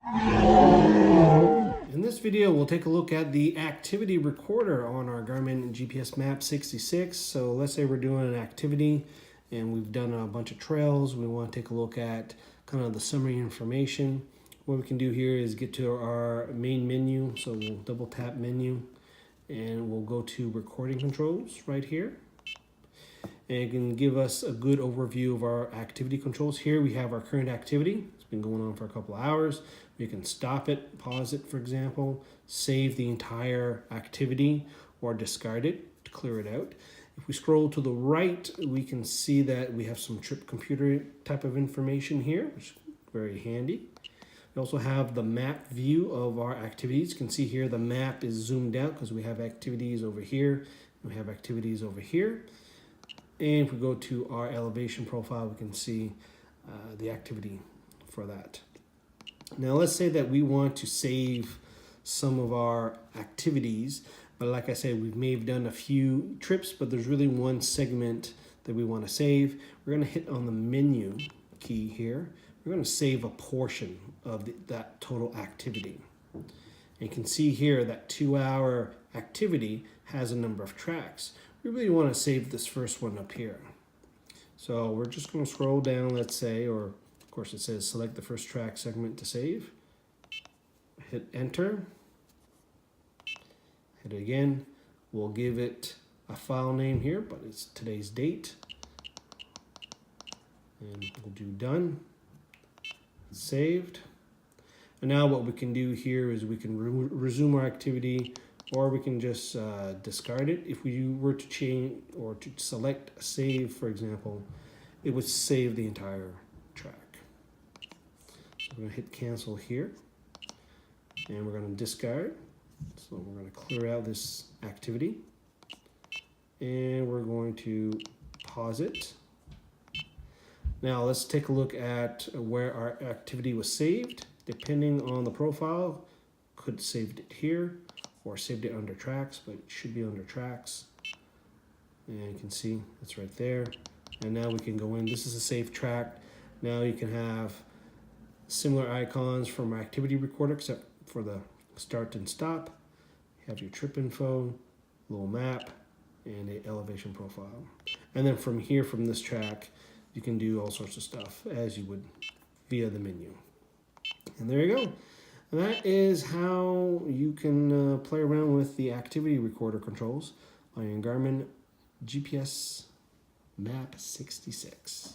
In this video, we'll take a look at the activity recorder on our Garmin GPSMAP 66. So let's say we're doing an activity and we've done a bunch of trails. We want to take a look at kind of the summary information. What we can do here is get to our main menu. So we'll double tap menu and we'll go to recording controls right here. And it can give us a good overview of our activity controls. Here we have our current activity. It's been going on for a couple of hours. We can stop it, pause it, for example, save the entire activity, or discard it to clear it out. If we scroll to the right, we can see that we have some trip computer type of information here, which is very handy. We also have the map view of our activities. You can see here the map is zoomed out because we have activities over here, and we have activities over here. And if we go to our elevation profile, we can see the activity for that. Now let's say that we want to save some of our activities, but like I said, we may have done a few trips, but there's really one segment that we want to save. We're going to hit on the menu key here. We're going to save a portion of that total activity. And you can see here that 2-hour activity has a number of tracks. We really want to save this first one up here. So we're just going to scroll down, let's say, or of course it says select the first track segment to save. Hit enter. Hit it again. We'll give it a file name here, but it's today's date. And we'll do done. Saved. And now what we can do here is we can resume our activity, or we can just discard it. If we were to change or to select a save, for example, it would save the entire track. So we're going to hit cancel here, and we're going to discard. So we're going to clear out this activity, and we're going to pause it. Now let's take a look at where our activity was saved. Depending on the profile, could saved it here or saved it under tracks, but it should be under tracks. And you can see it's right there. And now we can go in. This is a saved track. Now you can have similar icons from our activity recorder, except for the start and stop. You have your trip info, little map, and an elevation profile. And then from here, from this track, you can do all sorts of stuff as you would via the menu. And there you go. And that is how you can play around with the activity recorder controls on your Garmin GPSMAP 66.